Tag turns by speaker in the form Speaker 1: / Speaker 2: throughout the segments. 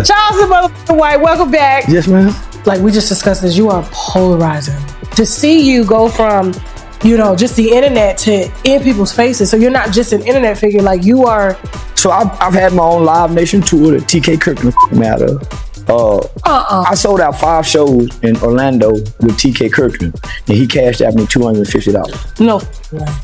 Speaker 1: Charleston motherfucking White, welcome back.
Speaker 2: Yes, ma'am.
Speaker 1: Like we just discussed this, you are polarizing. To see you go from, just the internet to in people's faces. So you're not just an internet figure, like you are.
Speaker 2: So I've had my own Live Nation tour that TK Kirkland me out of. I sold out 5 shows in Orlando with TK Kirkland, and he cashed out me $250.
Speaker 1: No.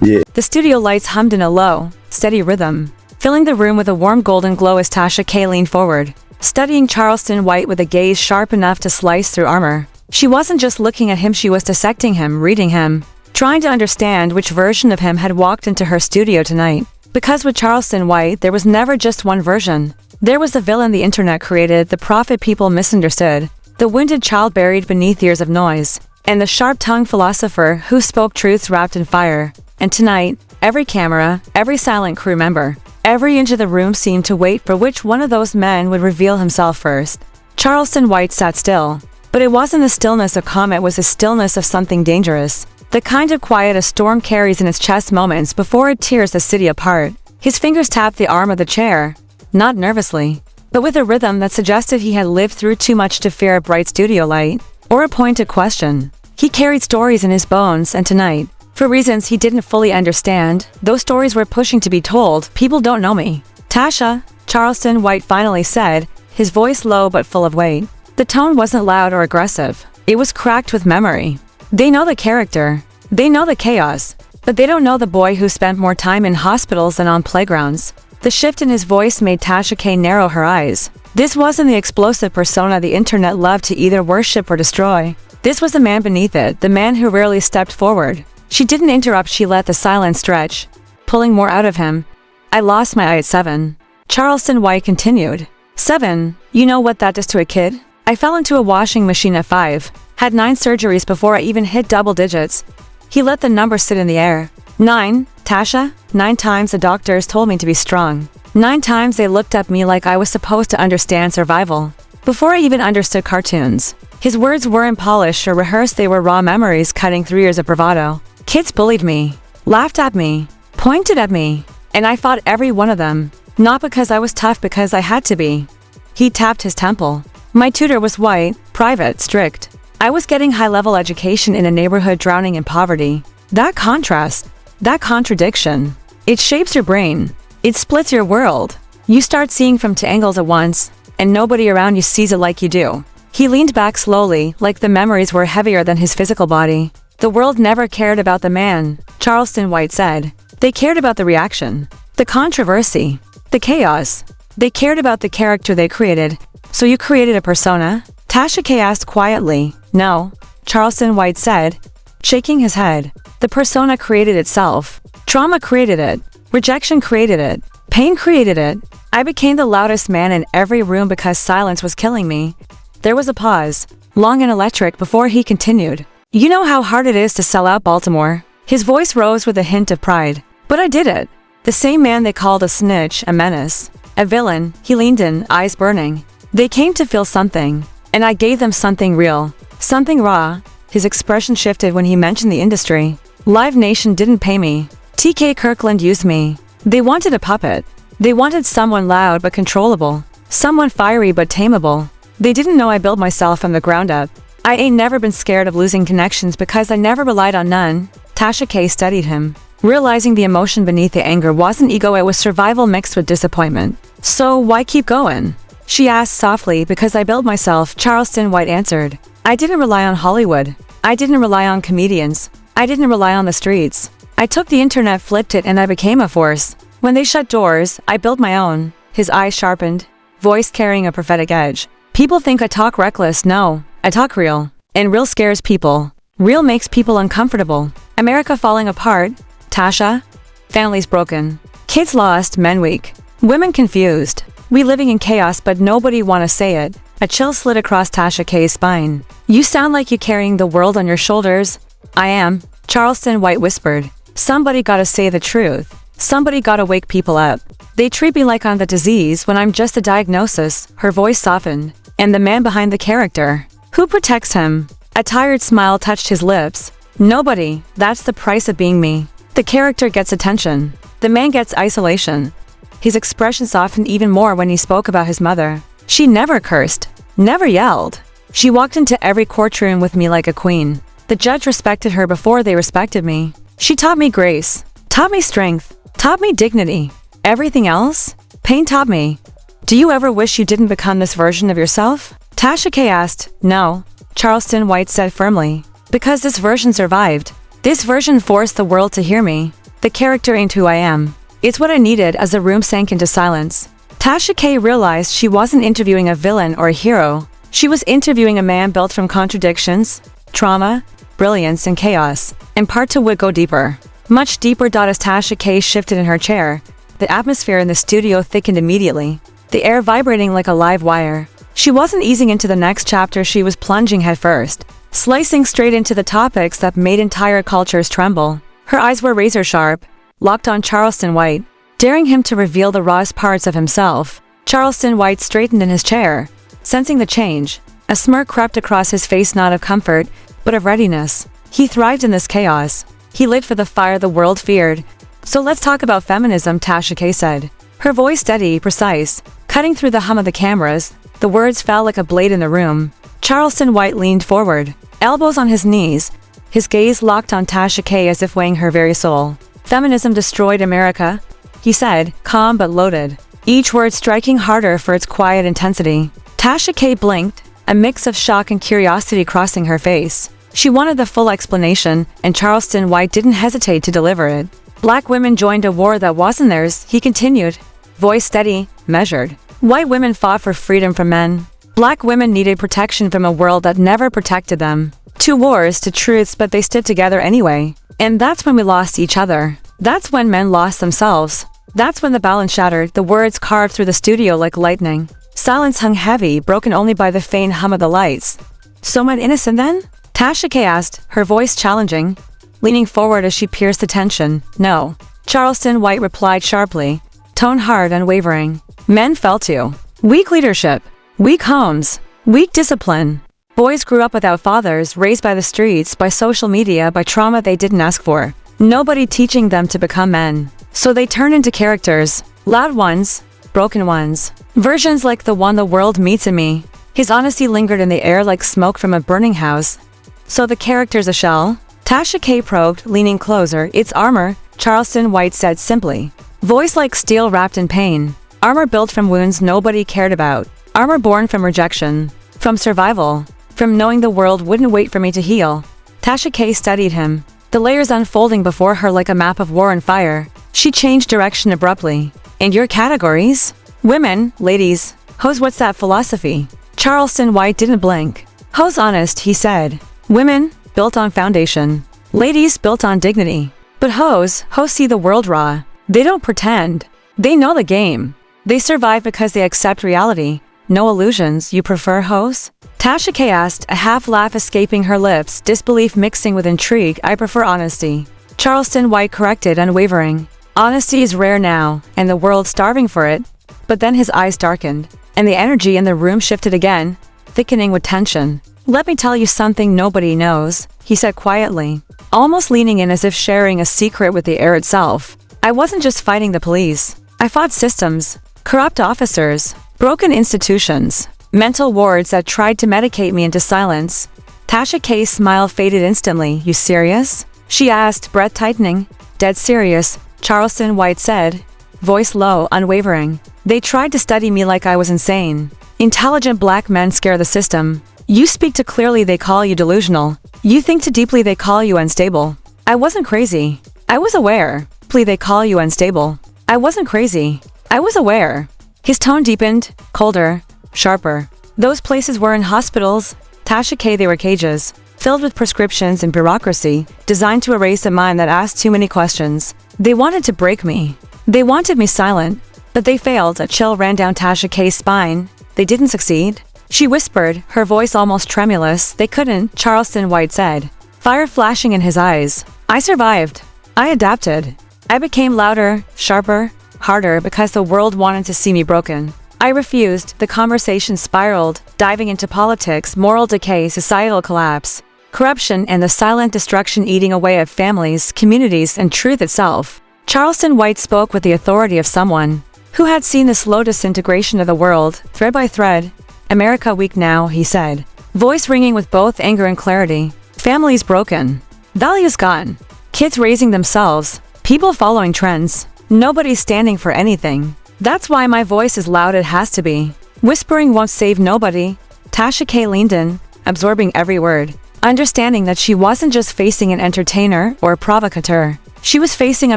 Speaker 2: Yeah.
Speaker 3: The studio lights hummed in a low, steady rhythm. Filling the room with a warm golden glow as Tasha K leaned forward, studying Charleston White with a gaze sharp enough to slice through armor. She wasn't just looking at him, she was dissecting him, reading him, trying to understand which version of him had walked into her studio tonight. Because with Charleston White, there was never just one version. There was the villain the internet created, the prophet people misunderstood, the wounded child buried beneath years of noise, and the sharp-tongued philosopher who spoke truths wrapped in fire. And tonight, every camera, every silent crew member, every inch of the room seemed to wait for which one of those men would reveal himself first. Charleston White sat still, but it wasn't the stillness of calm, it was the stillness of something dangerous. The kind of quiet a storm carries in its chest moments before it tears the city apart. His fingers tapped the arm of the chair, not nervously, but with a rhythm that suggested he had lived through too much to fear a bright studio light, or a pointed question. He carried stories in his bones, and tonight, for reasons he didn't fully understand, those stories were pushing to be told. People don't know me. Tasha, Charleston White finally said, his voice low but full of weight. The tone wasn't loud or aggressive. It was cracked with memory. They know the character. They know the chaos. But they don't know the boy who spent more time in hospitals than on playgrounds. The shift in his voice made Tasha K narrow her eyes. This wasn't the explosive persona the internet loved to either worship or destroy. This was the man beneath it, the man who rarely stepped forward. She didn't interrupt, she let the silence stretch, pulling more out of him. I lost my eye at 7. Charleston White continued. 7, you know what that does to a kid? I fell into a washing machine at 5. Had 9 surgeries before I even hit double digits. He let the number sit in the air. 9, Tasha? 9 times the doctors told me to be strong. 9 times they looked at me like I was supposed to understand survival. Before I even understood cartoons. His words weren't polished or rehearsed, they were raw memories cutting through years of bravado. Kids bullied me, laughed at me, pointed at me, and I fought every one of them. Not because I was tough, because I had to be. He tapped his temple. My tutor was white, private, strict. I was getting high-level education in a neighborhood drowning in poverty. That contrast, that contradiction, it shapes your brain. It splits your world. You start seeing from 2 angles at once, and nobody around you sees it like you do. He leaned back slowly, like the memories were heavier than his physical body. The world never cared about the man, Charleston White said. They cared about the reaction, the controversy, the chaos. They cared about the character they created. So you created a persona? Tasha K asked quietly. No, Charleston White said, shaking his head. The persona created itself. Trauma created it. Rejection created it. Pain created it. I became the loudest man in every room because silence was killing me. There was a pause, long and electric, before he continued. You know how hard it is to sell out Baltimore? His voice rose with a hint of pride. But I did it. The same man they called a snitch, a menace, a villain. He leaned in, eyes burning. They came to feel something, and I gave them something real, something raw. His expression shifted when he mentioned the industry. Live Nation didn't pay me. TK Kirkland used me. They wanted a puppet. They wanted someone loud but controllable, someone fiery but tameable. They didn't know I built myself from the ground up. I ain't never been scared of losing connections because I never relied on none. Tasha K studied him, realizing the emotion beneath the anger wasn't ego, it was survival mixed with disappointment. So why keep going? She asked softly. Because I built myself, Charleston White answered. I didn't rely on Hollywood. I didn't rely on comedians. I didn't rely on the streets. I took the internet, flipped it, and I became a force. When they shut doors, I built my own. His eyes sharpened, voice carrying a prophetic edge. People think I talk reckless. No, I talk real. And real scares people. Real makes people uncomfortable. America falling apart. Tasha? Families broken. Kids lost, men weak. Women confused. We living in chaos, but nobody wanna say it. A chill slid across Tasha K's spine. You sound like you're carrying the world on your shoulders. I am, Charleston White whispered. Somebody gotta say the truth. Somebody gotta wake people up. They treat me like I'm the disease when I'm just a diagnosis. Her voice softened. And the man behind the character. Who protects him? A tired smile touched his lips. Nobody. That's the price of being me. The character gets attention. The man gets isolation. His expression softened even more when he spoke about his mother. She never cursed, never yelled. She walked into every courtroom with me like a queen. The judge respected her before they respected me. She taught me grace, taught me strength, taught me dignity. Everything else? Pain taught me. Do you ever wish you didn't become this version of yourself? Tasha K asked. No, Charleston White said firmly. Because this version survived. This version forced the world to hear me. The character ain't who I am. It's what I needed as the room sank into silence. Tasha K realized she wasn't interviewing a villain or a hero. She was interviewing a man built from contradictions, trauma, brilliance, and chaos. And part two would go deeper. Much deeper. As Tasha K shifted in her chair, the atmosphere in the studio thickened immediately, the air vibrating like a live wire. She wasn't easing into the next chapter, she was plunging headfirst, slicing straight into the topics that made entire cultures tremble. Her eyes were razor sharp, locked on Charleston White, daring him to reveal the rawest parts of himself. Charleston White straightened in his chair, sensing the change. A smirk crept across his face, not of comfort, but of readiness. He thrived in this chaos. He lit for the fire the world feared. So let's talk about feminism, Tasha K said. Her voice steady, precise, cutting through the hum of the cameras. The words fell like a blade in the room. Charleston White leaned forward, elbows on his knees, his gaze locked on Tasha K as if weighing her very soul. Feminism destroyed America, he said, calm but loaded, each word striking harder for its quiet intensity. Tasha K blinked, a mix of shock and curiosity crossing her face. She wanted the full explanation, and Charleston White didn't hesitate to deliver it. Black women joined a war that wasn't theirs, he continued, voice steady, measured. White women fought for freedom from men. Black women needed protection from a world that never protected them. Two wars, two truths, but they stood together anyway. And that's when we lost each other. That's when men lost themselves. That's when the balance shattered, the words carved through the studio like lightning. Silence hung heavy, broken only by the faint hum of the lights. So men innocent then? Tasha K asked, her voice challenging, leaning forward as she pierced the tension. No. Charleston White replied sharply, tone hard, unwavering. Men fell to weak leadership, weak homes, weak discipline. Boys grew up without fathers, raised by the streets, by social media, by trauma they didn't ask for. Nobody teaching them to become men. So they turn into characters, loud ones, broken ones. Versions like the one the world meets in me. His honesty lingered in the air like smoke from a burning house. So the character's a shell? Tasha K probed, leaning closer. It's armor, Charleston White said simply. Voice like steel wrapped in pain. Armor built from wounds nobody cared about. Armor born from rejection. From survival. From knowing the world wouldn't wait for me to heal. Tasha K studied him, the layers unfolding before her like a map of war and fire. She changed direction abruptly. And your categories? Women, ladies. Hoes, what's that philosophy? Charleston White didn't blink. Hoes honest, he said. Women, built on foundation. Ladies, built on dignity. But hoes see the world raw. They don't pretend. They know the game. They survive because they accept reality. No illusions. You prefer hoes? Tasha K asked, a half laugh escaping her lips, disbelief mixing with intrigue. I prefer honesty. Charleston White corrected, unwavering. Honesty is rare now, and the world's starving for it. But then his eyes darkened, and the energy in the room shifted again, thickening with tension. Let me tell you something nobody knows, he said quietly, almost leaning in as if sharing a secret with the air itself. I wasn't just fighting the police. I fought systems, corrupt officers, broken institutions, mental wards that tried to medicate me into silence. Tasha K's smile faded instantly. You serious? She asked, breath tightening. Dead serious, Charleston White said, voice low, unwavering. They tried to study me like I was insane. Intelligent black men scare the system. You speak too clearly, they call you delusional. You think too deeply, they call you unstable. I wasn't crazy. I was aware. Plea, they call you unstable. I wasn't crazy. I was aware. His tone deepened, colder, sharper. Those places were in hospitals. Tasha K, they were cages, filled with prescriptions and bureaucracy, designed to erase a mind that asked too many questions. They wanted to break me. They wanted me silent, but they failed. A chill ran down Tasha K's spine. They didn't succeed. She whispered, her voice almost tremulous. They couldn't, Charleston White said, fire flashing in his eyes. I survived. I adapted. I became louder, sharper, harder because the world wanted to see me broken. I refused. The conversation spiraled, diving into politics, moral decay, societal collapse, corruption, and the silent destruction eating away at families, communities, and truth itself. Charleston White spoke with the authority of someone who had seen the slow disintegration of the world, thread by thread. America weak now, he said, voice ringing with both anger and clarity. Families broken. Values gone. Kids raising themselves. People following trends. Nobody standing for anything. That's why my voice is loud, it has to be. Whispering won't save nobody. Tasha K leaned in, absorbing every word, understanding that she wasn't just facing an entertainer or a provocateur. She was facing a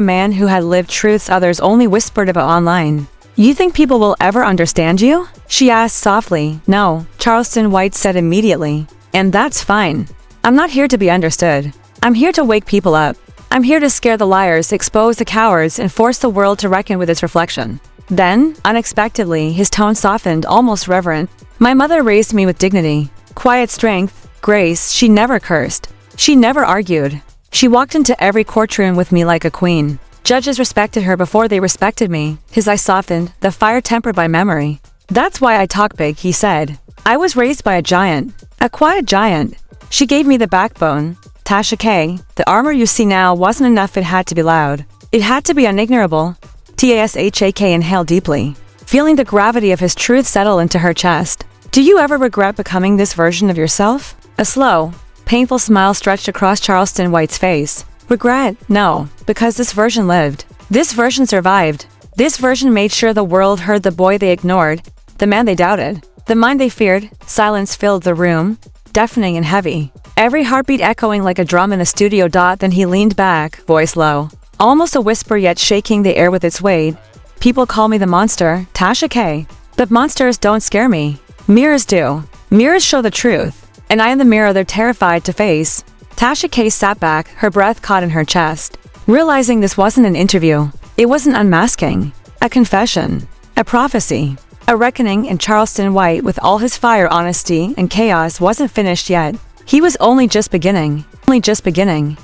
Speaker 3: man who had lived truths others only whispered about online. You think people will ever understand you? She asked softly. No, Charleston White said immediately. And that's fine. I'm not here to be understood. I'm here to wake people up. I'm here to scare the liars, expose the cowards, and force the world to reckon with its reflection. Then, unexpectedly, his tone softened, almost reverent. My mother raised me with dignity, quiet strength, grace. She never cursed. She never argued. She walked into every courtroom with me like a queen. Judges respected her before they respected me. His eyes softened, the fire tempered by memory. That's why I talk big, he said. I was raised by a giant. A quiet giant. She gave me the backbone. Tasha K, the armor you see now wasn't enough, it had to be loud. It had to be unignorable. Tasha inhaled deeply, feeling the gravity of his truth settle into her chest. Do you ever regret becoming this version of yourself? A slow, painful smile stretched across Charleston White's face. Regret? No, because this version lived. This version survived. This version made sure the world heard the boy they ignored, the man they doubted, the mind they feared. Silence filled the room, deafening and heavy. Every heartbeat echoing like a drum in a studio. Then he leaned back, voice low. Almost a whisper, yet shaking the air with its weight. People call me the monster, Tasha K. But monsters don't scare me. Mirrors do. Mirrors show the truth. And I am the mirror they're terrified to face. Tasha K sat back, her breath caught in her chest. Realizing this wasn't an interview. It was an unmasking. A confession. A prophecy. A reckoning. And Charleston White, with all his fire, honesty, and chaos, wasn't finished yet. He was only just beginning. Only just beginning.